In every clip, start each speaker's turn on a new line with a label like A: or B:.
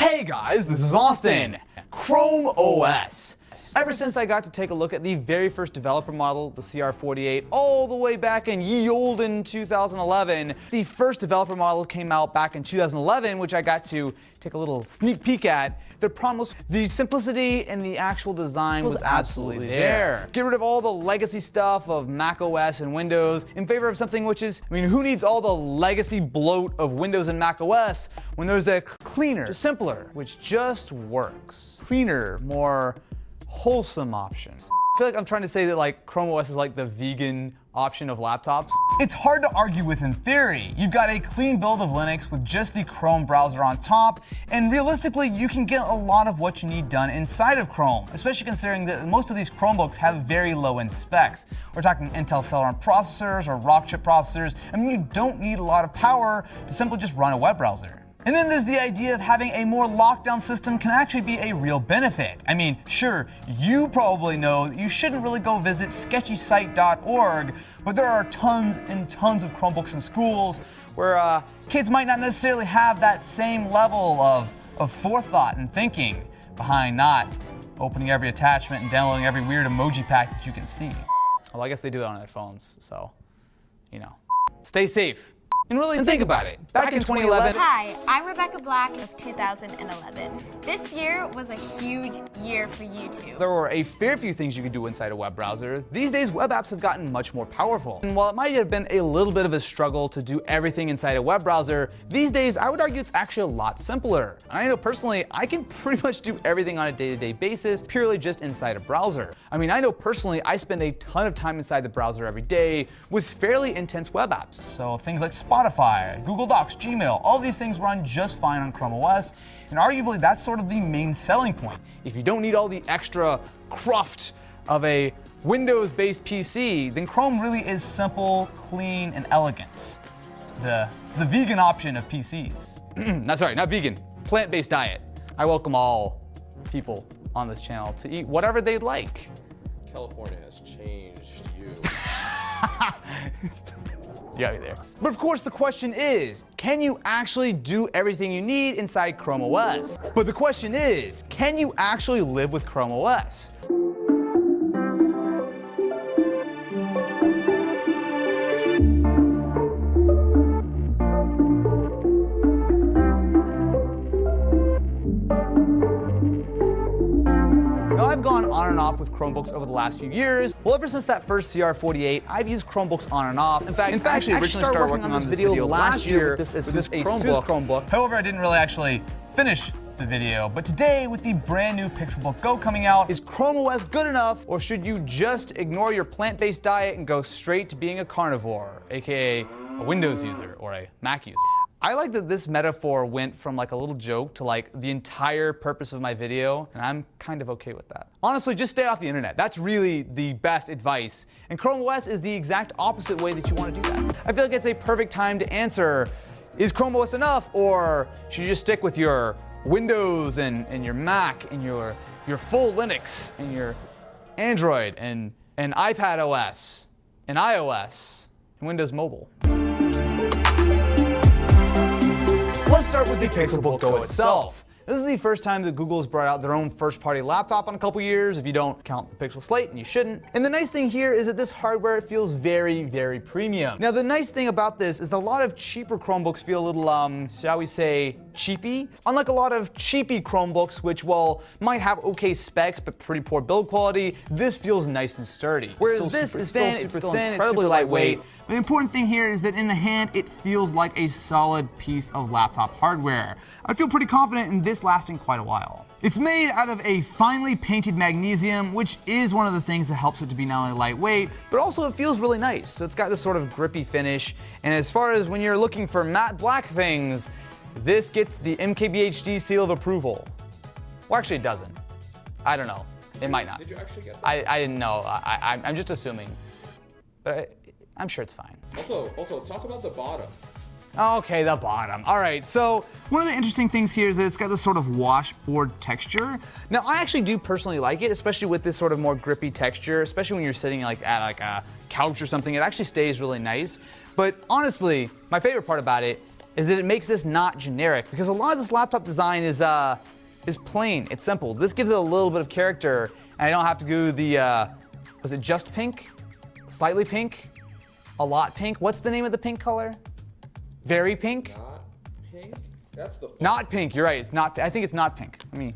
A: Hey guys, this is Austin. Chrome OS. Ever since I got to take a look at the very first developer model, the CR48, all the way back in ye olden 2011, the first developer model came out back in 2011, which I got to take a little sneak peek at. The problem was the simplicity and the actual design was absolutely there. Get rid of all the legacy stuff of Mac OS and Windows in favor of something which is, who needs all the legacy bloat of Windows and Mac OS when there's a cleaner, simpler, which just works. Cleaner, more wholesome option. I feel like I'm trying to say that like Chrome OS is like the vegan option of laptops. It's hard to argue with in theory. You've got a clean build of Linux with just the Chrome browser on top, and realistically you can get a lot of what you need done inside of Chrome, especially considering that most of these Chromebooks have very low-end specs. We're talking Intel Celeron processors or Rockchip processors. You don't need a lot of power to simply just run a web browser. And then there's the idea of having a more lockdown system can actually be a real benefit. Sure, you probably know that you shouldn't really go visit sketchysite.org, but there are tons and tons of Chromebooks in schools where kids might not necessarily have that same level of forethought and thinking behind not opening every attachment and downloading every weird emoji pack that you can see. Well, I guess they do it on their phones, so, Stay safe. And think about it. Back in 2011.
B: Hi, I'm Rebecca Black of 2011. This year was a huge year for YouTube.
A: There were a fair few things you could do inside a web browser. These days, web apps have gotten much more powerful. And while it might have been a little bit of a struggle to do everything inside a web browser, these days I would argue it's actually a lot simpler. And I know personally, I can pretty much do everything on a day-to-day basis purely just inside a browser. I know personally, I spend a ton of time inside the browser every day with fairly intense web apps. So things like Spotify, Google Docs, Gmail, all these things run just fine on Chrome OS, and arguably that's sort of the main selling point. If you don't need all the extra cruft of a Windows-based PC, then Chrome really is simple, clean, and elegant. It's the vegan option of PCs. Sorry, not vegan, plant-based diet. I welcome all people on this channel to eat whatever they'd like.
C: California has changed you.
A: Yeah, there. But of course the question is, can you actually do everything you need inside Chrome OS? But the question is, can you actually live with Chrome OS? I've gone on and off with Chromebooks over the last few years. Well, ever since that first CR48, I've used Chromebooks on and off. In fact, I actually started working on this video last year with this Chromebook. However, I didn't really actually finish the video. But today, with the brand new Pixelbook Go coming out, is Chrome OS good enough, or should you just ignore your plant-based diet and go straight to being a carnivore, aka a Windows user or a Mac user? I like that this metaphor went from like a little joke to like the entire purpose of my video, and I'm kind of okay with that. Honestly, just stay off the internet. That's really the best advice. And Chrome OS is the exact opposite way that you want to do that. I feel like it's a perfect time to answer, is Chrome OS enough, or should you just stick with your Windows and your Mac and your full Linux and your Android and iPad OS and iOS and Windows Mobile? Let's start with the Pixelbook Go itself. This is the first time that Google has brought out their own first-party laptop in a couple years, if you don't count the Pixel Slate, and you shouldn't. And the nice thing here is that this hardware feels very, very premium. Now, the nice thing about this is that a lot of cheaper Chromebooks feel a little, shall we say, cheapy. Unlike a lot of cheapy Chromebooks, which, well, might have okay specs, but pretty poor build quality, this feels nice and sturdy. Whereas this is thin, it's incredibly lightweight. The important thing here is that in the hand, it feels like a solid piece of laptop hardware. I feel pretty confident in this lasting quite a while. It's made out of a finely painted magnesium, which is one of the things that helps it to be not only lightweight, but also it feels really nice. So it's got this sort of grippy finish. And as far as when you're looking for matte black things, this gets the MKBHD seal of approval. Well, actually it doesn't. I don't know. It might not.
C: Did you actually get that?
A: I didn't know. I'm just assuming. But I'm sure it's fine.
C: Also, talk about the bottom.
A: Okay, the bottom. All right, so one of the interesting things here is that it's got this sort of washboard texture. Now, I actually do personally like it, especially with this sort of more grippy texture, especially when you're sitting like at a couch or something. It actually stays really nice. But honestly, my favorite part about it is that it makes this not generic, because a lot of this laptop design is plain, it's simple. This gives it a little bit of character, and I don't have to go the, was it just pink? Slightly pink? A lot pink? What's the name of the pink color? Very pink?
C: Not pink? That's the
A: Not pink, you're right, it's not, I think it's not pink. We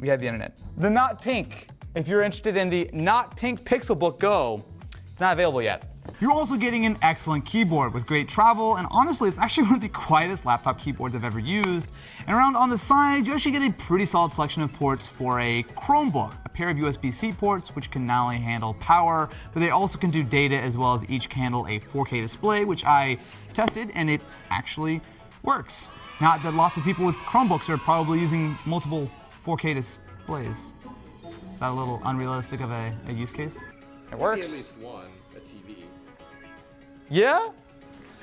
A: have the internet. The not pink. If you're interested in the not pink Pixelbook Go, it's not available yet. You're also getting an excellent keyboard with great travel, and honestly, it's actually one of the quietest laptop keyboards I've ever used. And around on the sides, you actually get a pretty solid selection of ports for a Chromebook. A pair of USB-C ports, which can not only handle power, but they also can do data, as well as each can handle a 4K display, which I tested, and it actually works. Not that lots of people with Chromebooks are probably using multiple 4K displays. Is that a little unrealistic of a use case? It works.
C: At least one, a TV.
A: Yeah?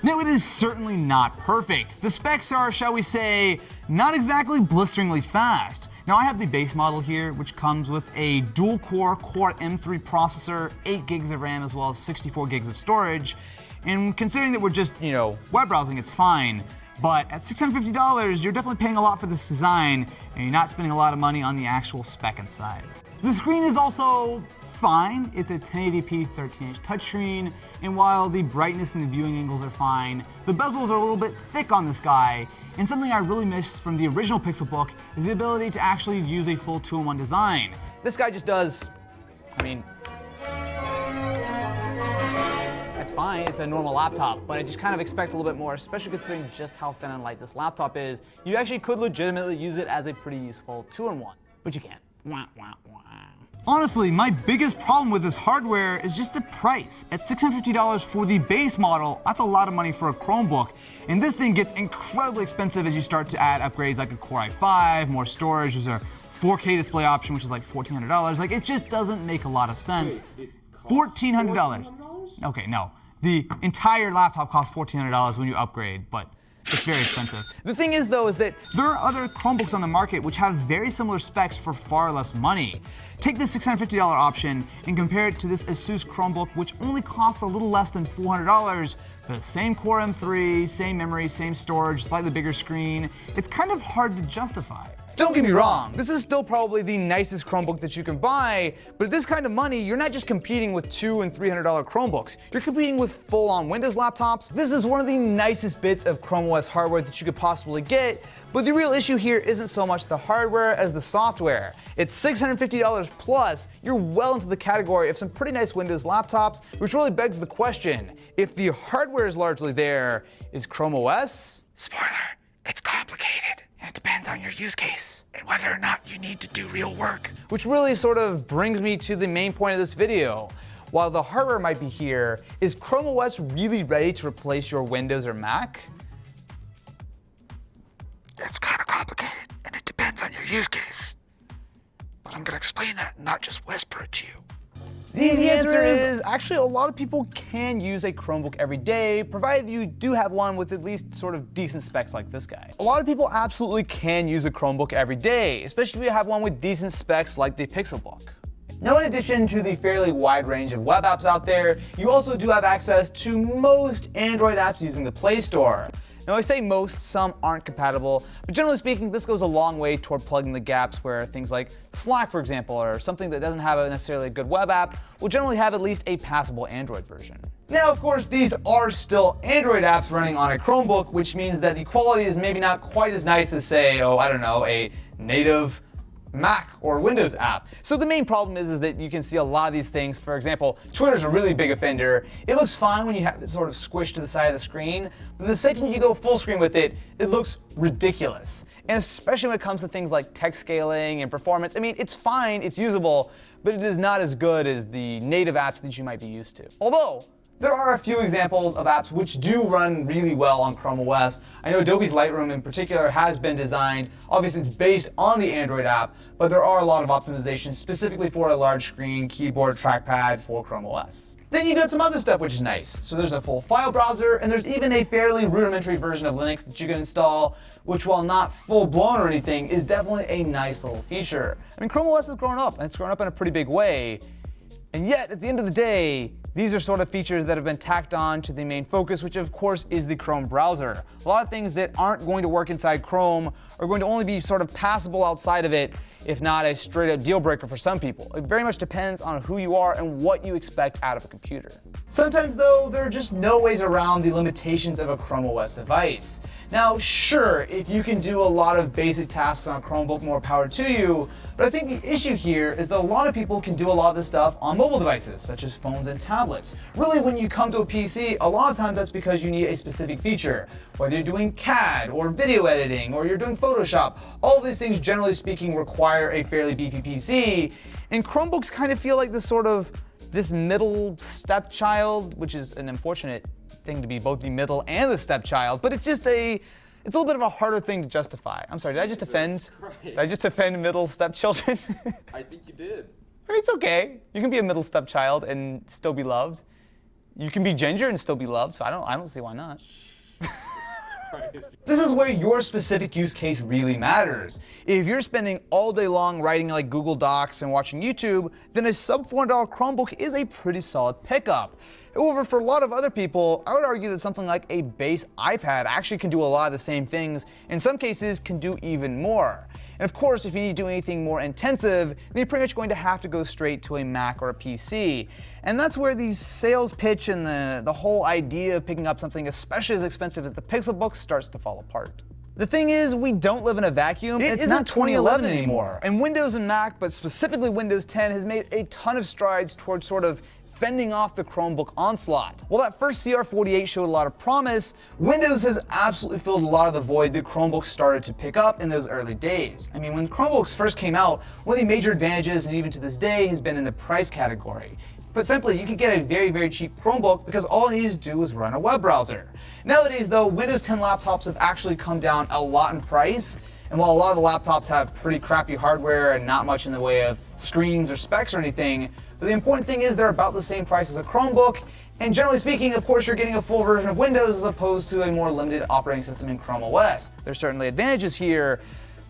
A: No, it is certainly not perfect. The specs are, shall we say, not exactly blisteringly fast. Now I have the base model here, which comes with a dual-core Core M3 processor, 8 gigs of RAM, as well as 64 gigs of storage. And considering that we're just, web browsing, it's fine. But at $650, you're definitely paying a lot for this design, and you're not spending a lot of money on the actual spec inside. The screen is also fine. It's a 1080p 13-inch touchscreen, and while the brightness and the viewing angles are fine, the bezels are a little bit thick on this guy, and something I really missed from the original Pixelbook is the ability to actually use a full 2-in-1 design. This guy just does, that's fine, it's a normal laptop, but I just kind of expect a little bit more, especially considering just how thin and light this laptop is. You actually could legitimately use it as a pretty useful 2-in-1, but you can't. Wah, wah, wah. Honestly, my biggest problem with this hardware is just the price. At $650 for the base model, that's a lot of money for a Chromebook. And this thing gets incredibly expensive as you start to add upgrades like a Core i5, more storage, there's a 4K display option, which is like $1,400. Like, it just doesn't make a lot of sense. $1,400. Okay, no. The entire laptop costs $1,400 when you upgrade, but it's very expensive. The thing is, though, is that there are other Chromebooks on the market which have very similar specs for far less money. Take this $650 option and compare it to this Asus Chromebook, which only costs a little less than $400 for the same Core M3, same memory, same storage, slightly bigger screen. It's kind of hard to justify. Don't get me wrong, this is still probably the nicest Chromebook that you can buy, but at this kind of money, you're not just competing with $200 and $300 Chromebooks. You're competing with full-on Windows laptops. This is one of the nicest bits of Chrome OS hardware that you could possibly get, but the real issue here isn't so much the hardware as the software. It's $650 plus, you're well into the category of some pretty nice Windows laptops, which really begs the question, if the hardware is largely there, is Chrome OS? Spoiler, it's complicated. It depends on your use case and whether or not you need to do real work. Which really sort of brings me to the main point of this video. While the hardware might be here, is Chrome OS really ready to replace your Windows or Mac? It's kind of complicated, and it depends on your use case. But I'm gonna explain that, not just whisper it to you. The easy answer is, actually, a lot of people can use a Chromebook every day, provided you do have one with at least sort of decent specs like this guy. A lot of people absolutely can use a Chromebook every day, especially if you have one with decent specs like the Pixelbook. Now, in addition to the fairly wide range of web apps out there, you also do have access to most Android apps using the Play Store. Now, I say most, some aren't compatible, but generally speaking, this goes a long way toward plugging the gaps where things like Slack, for example, or something that doesn't have necessarily a good web app, will generally have at least a passable Android version. Now, of course, these are still Android apps running on a Chromebook, which means that the quality is maybe not quite as nice as, say, a native Mac or Windows app. So the main problem is that you can see a lot of these things. For example, Twitter's a really big offender. It looks fine when you have it sort of squished to the side of the screen, but the second you go full screen with it, it looks ridiculous. And especially when it comes to things like text scaling and performance, it's fine, it's usable, but it is not as good as the native apps that you might be used to. Although, there are a few examples of apps which do run really well on Chrome OS. I know Adobe's Lightroom in particular has been designed, obviously it's based on the Android app, but there are a lot of optimizations specifically for a large screen keyboard trackpad for Chrome OS. Then you got some other stuff which is nice. So there's a full file browser, and there's even a fairly rudimentary version of Linux that you can install, which while not full blown or anything, is definitely a nice little feature. Chrome OS has grown up, and it's grown up in a pretty big way. And yet, at the end of the day, These are sort of features that have been tacked on to the main focus, which of course is the Chrome browser. A lot of things that aren't going to work inside Chrome are going to only be sort of passable outside of it, if not a straight up deal breaker for some people. It very much depends on who you are and what you expect out of a computer. Sometimes though, there are just no ways around the limitations of a Chrome OS device. Now sure, if you can do a lot of basic tasks on a Chromebook, more power to you, but I think the issue here is that a lot of people can do a lot of this stuff on mobile devices, such as phones and tablets. Really, when you come to a PC, a lot of times that's because you need a specific feature. Whether you're doing CAD or video editing or you're doing Photoshop, all of these things, generally speaking, require a fairly beefy PC. And Chromebooks kind of feel like this middle stepchild, which is an unfortunate thing to be both the middle and the stepchild, but it's a little bit of a harder thing to justify. I'm sorry, did I just offend? Did I just offend middle stepchildren?
C: I think you did.
A: I mean, it's okay. You can be a middle stepchild and still be loved. You can be ginger and still be loved, so I don't see why not. This is where your specific use case really matters. If you're spending all day long writing like Google Docs and watching YouTube, then a sub $400 Chromebook is a pretty solid pickup. However, for a lot of other people, I would argue that something like a base iPad actually can do a lot of the same things, in some cases can do even more. And of course, if you need to do anything more intensive, then you're pretty much going to have to go straight to a Mac or a PC. And that's where the sales pitch and the whole idea of picking up something especially as expensive as the Pixelbook starts to fall apart. The thing is, we don't live in a vacuum. It's not 2011 anymore. And Windows and Mac, but specifically Windows 10, has made a ton of strides towards sort of fending off the Chromebook onslaught. While that first CR48 showed a lot of promise, Windows has absolutely filled a lot of the void that Chromebooks started to pick up in those early days. I mean, when Chromebooks first came out, one of the major advantages, and even to this day, has been in the price category. Put simply, you could get a very, very cheap Chromebook because all it needs to do is run a web browser. Nowadays though, Windows 10 laptops have actually come down a lot in price, and while a lot of the laptops have pretty crappy hardware and not much in the way of screens or specs or anything, but the important thing is they're about the same price as a Chromebook, and generally speaking, of course, you're getting a full version of Windows as opposed to a more limited operating system in Chrome OS. There's certainly advantages here,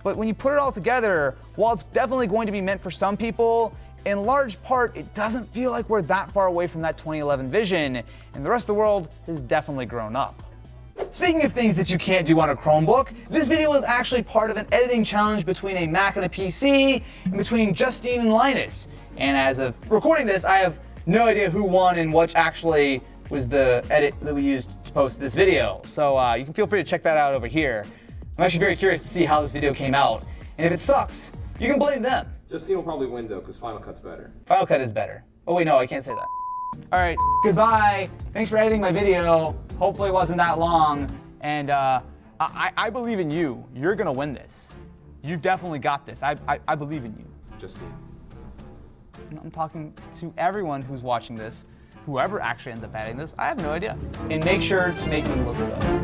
A: but when you put it all together, while it's definitely going to be meant for some people, in large part, it doesn't feel like we're that far away from that 2011 vision, and the rest of the world has definitely grown up. Speaking of things that you can't do on a Chromebook, this video is actually part of an editing challenge between a Mac and a PC, and between iJustine and Linus. And as of recording this, I have no idea who won and which actually was the edit that we used to post this video. So you can feel free to check that out over here. I'm actually very curious to see how this video came out. And if it sucks, you can blame them.
C: Justine will probably win though, because Final Cut's better.
A: Final Cut is better. Oh wait, no, I can't say that. All right, goodbye. Thanks for editing my video. Hopefully it wasn't that long. And I believe in you. You're gonna win this. You've definitely got this. I believe in you.
C: Justine.
A: I'm talking to everyone who's watching this, whoever actually ends up editing this, I have no idea. And make sure to make me look good.